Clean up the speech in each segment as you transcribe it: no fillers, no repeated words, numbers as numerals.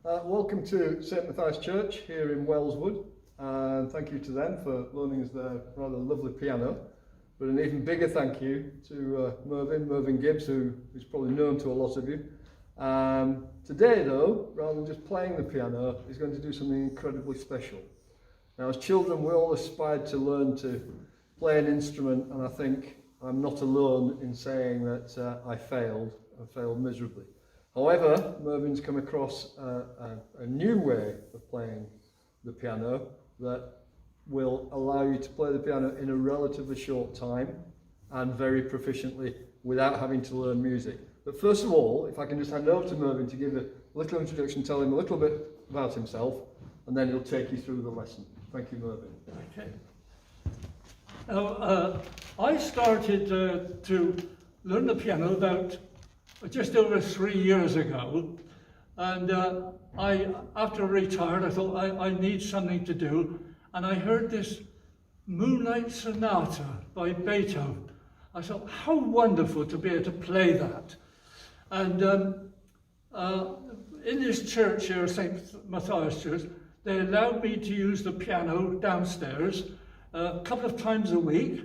Welcome to St Matthias Church here in Wellswood, and thank you to them for loaning us their rather lovely piano. But an even bigger thank you to Mervyn Gibbs, who is probably known to a lot of you. Today though, rather than just playing the piano, he's going to do something incredibly special. Now, as children we all aspired to learn to play an instrument, and I think I'm not alone in saying that I failed miserably. However, Mervyn's come across a new way of playing the piano that will allow you to play the piano in a relatively short time and very proficiently without having to learn music. But first of all, if I can just hand over to Mervyn to give a little introduction, tell him a little bit about himself, and then he'll take you through the lesson. Thank you, Mervyn. Okay. Now, I started to learn the piano about just over 3 years ago, and after I retired, I thought I need something to do, and I heard this Moonlight Sonata by Beethoven. I thought, how wonderful to be able to play that. And in this church here, St Matthias Church, they allowed me to use the piano downstairs a couple of times a week,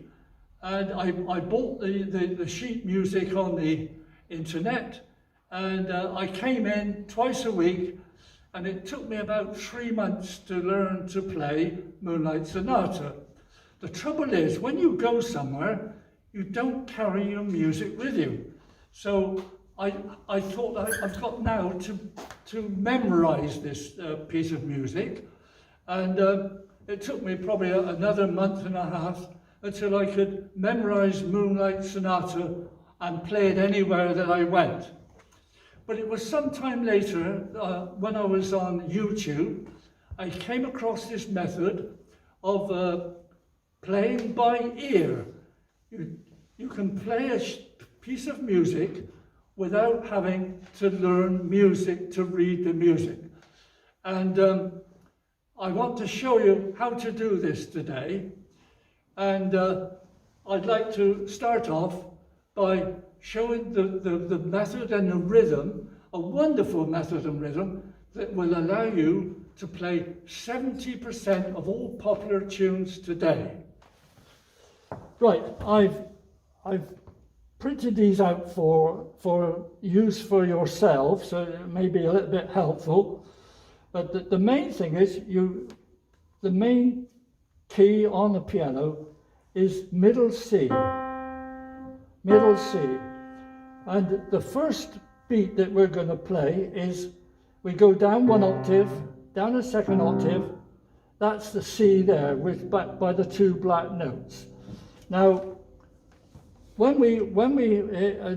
and I bought the sheet music on the internet, and I came in twice a week, and it took me about 3 months to learn to play Moonlight Sonata. The trouble is, when you go somewhere, you don't carry your music with you. So I thought I've got now to memorize this piece of music, and it took me probably another month and a half until I could memorize Moonlight Sonata and play it anywhere that I went. But it was some time later, when I was on YouTube, I came across this method of playing by ear. You can play a piece of music without having to learn music to read the music. And I want to show you how to do this today. And I'd like to start off by showing the method and the rhythm, a wonderful method and rhythm that will allow you to play 70% of all popular tunes today. Right, I've printed these out for use for yourself, so it may be a little bit helpful. But the main thing is, the main key on the piano is middle C. Middle C. And the first beat that we're going to play is, we go down one octave, down a second octave, that's the C there, backed by the two black notes. Now, when we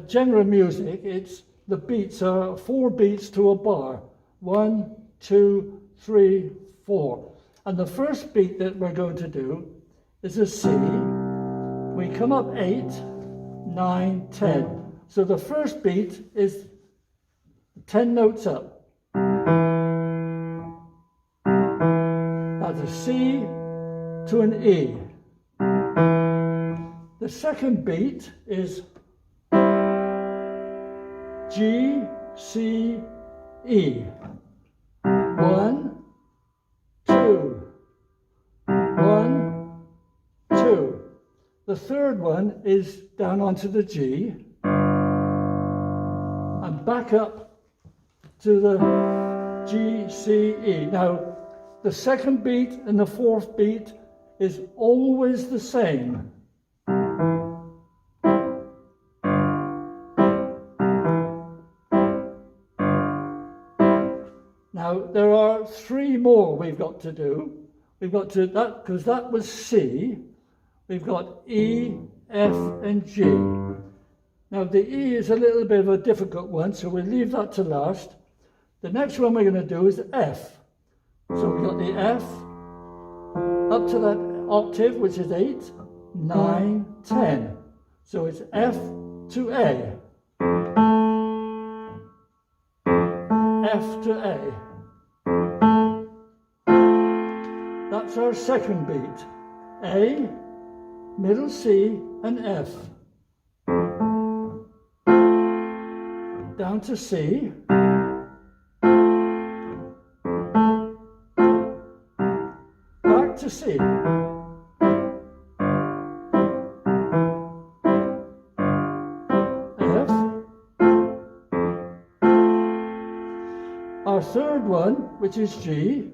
general music, it's the beats are 4 beats to a bar. 1, 2, 3, 4. And the first beat that we're going to do is a C. We come up 8, 9, 10. So the first beat is 10 notes up. That's a C to an E. The second beat is G, C, E. 1, 2. 1, 2. The third one is down onto the G and back up to the G, C, E. Now, the second beat and the fourth beat is always the same. Now, there are 3 more we've got to do. We've got to, because that was C, we've got E, F, and G. Now, the E is a little bit of a difficult one, so we'll leave that to last. The next one we're going to do is F. So we've got the F, up to that octave, which is 8, 9, 10. So it's F to A. F to A. That's our second beat. A, middle C, and F. Down to C. C. F. Our third one, which is G,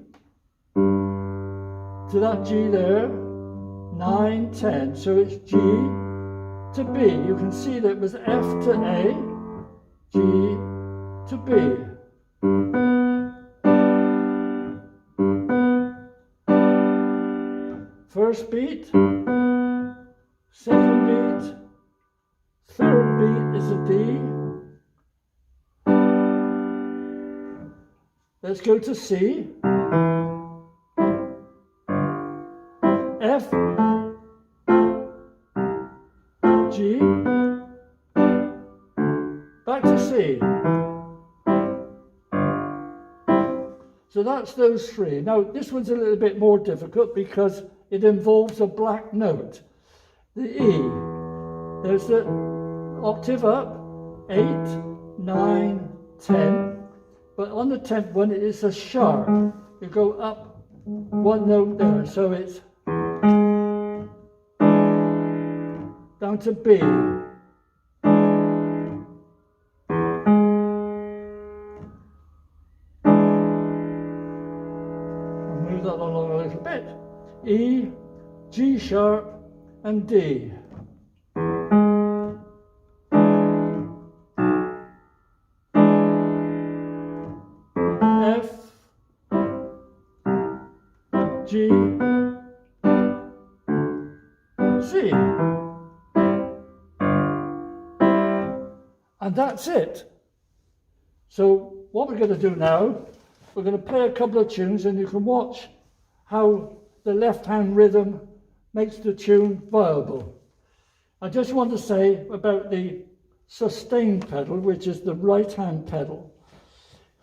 to that G there, 9, 10. So it's G to B. You can see that it was F to A, G to B. First beat, second beat, third beat is a D. Let's go to C. F, G, back to C. So that's those three. Now this one's a little bit more difficult because it involves a black note. The E, there's the octave up, 8, 9, 10. But on the 10th one, it is a sharp. You go up one note there, so it's down to B. I'll move that along a little bit. E, G sharp, and D. F, G, C. And that's it. So what we're going to do now, we're going to play a couple of tunes and you can watch how the left-hand rhythm makes the tune viable. I just want to say about the sustain pedal, which is the right-hand pedal.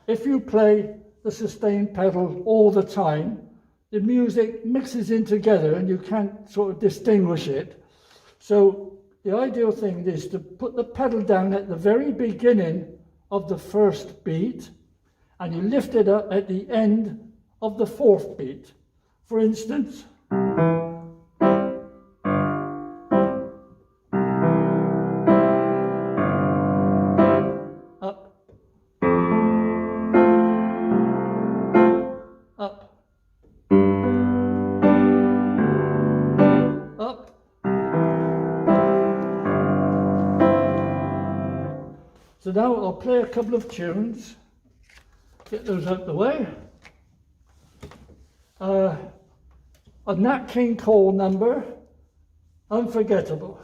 If you play the sustain pedal all the time, the music mixes in together and you can't sort of distinguish it. So the ideal thing is to put the pedal down at the very beginning of the first beat and you lift it up at the end of the fourth beat. For instance, up, up, up. So now I'll play a couple of tunes, get those out the way. A Nat King Cole number, Unforgettable.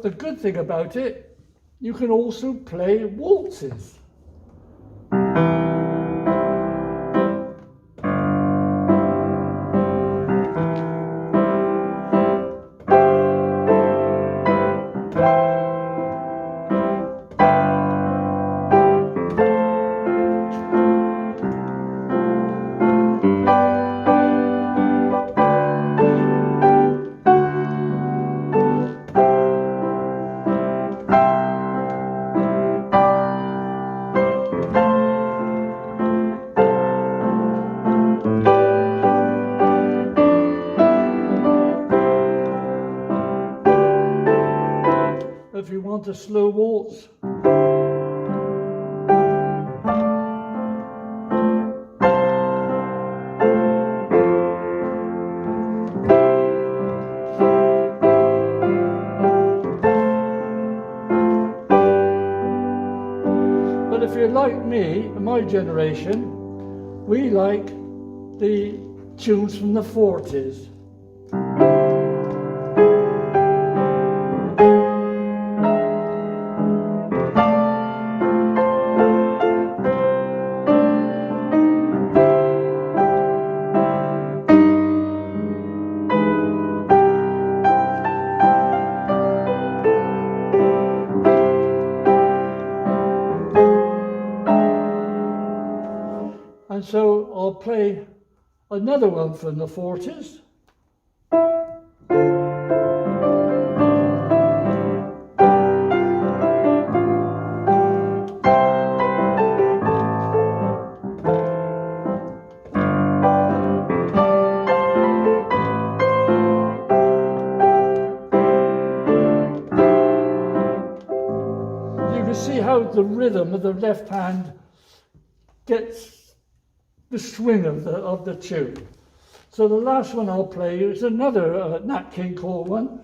The good thing about it, you can also play waltzes. the slow waltz. But if you're like me, my generation, we like the tunes from the 40s. And so I'll play another one from the 40s. You can see how the rhythm of the left hand gets the swing of the tune. So the last one I'll play is another Nat King Cole one.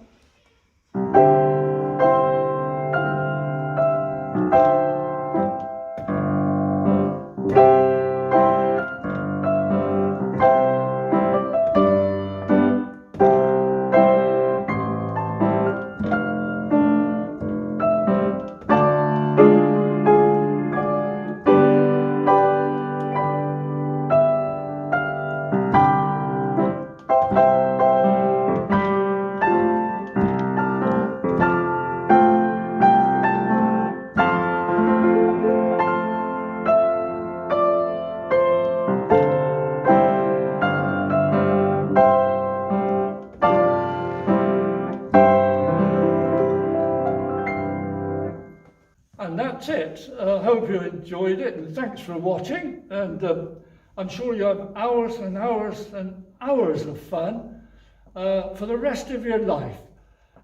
And that's it. I hope you enjoyed it, and thanks for watching. And I'm sure you have hours and hours and hours of fun for the rest of your life.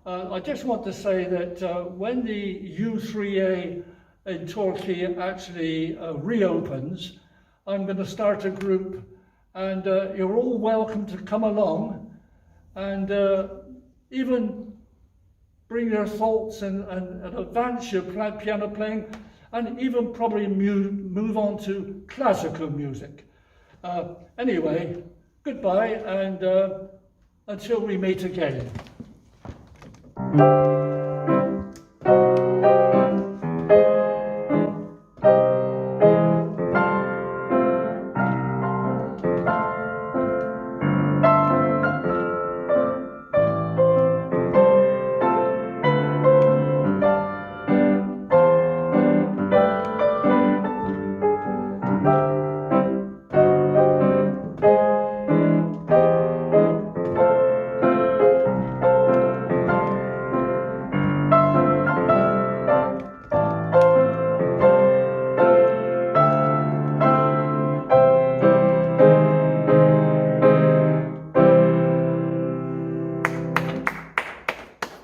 I just want to say that when the U3A in Torquay actually reopens, I'm going to start a group, and you're all welcome to come along and even bring your thoughts and advance your piano playing, and even probably move on to classical music. Anyway, goodbye, and until we meet again.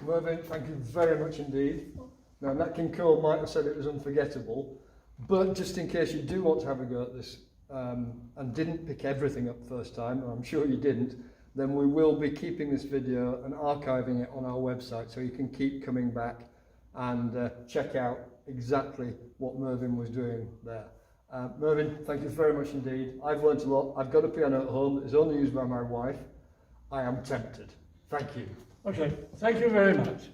Mervyn, thank you very much indeed. Now, Nat King Cole might have said it was unforgettable, but just in case you do want to have a go at this and didn't pick everything up first time, and I'm sure you didn't, then we will be keeping this video and archiving it on our website, so you can keep coming back and check out exactly what Mervyn was doing there. Mervyn, thank you very much indeed. I've learnt a lot. I've got a piano at home that is only used by my wife. I am tempted. Thank you. Okay, thank you very much.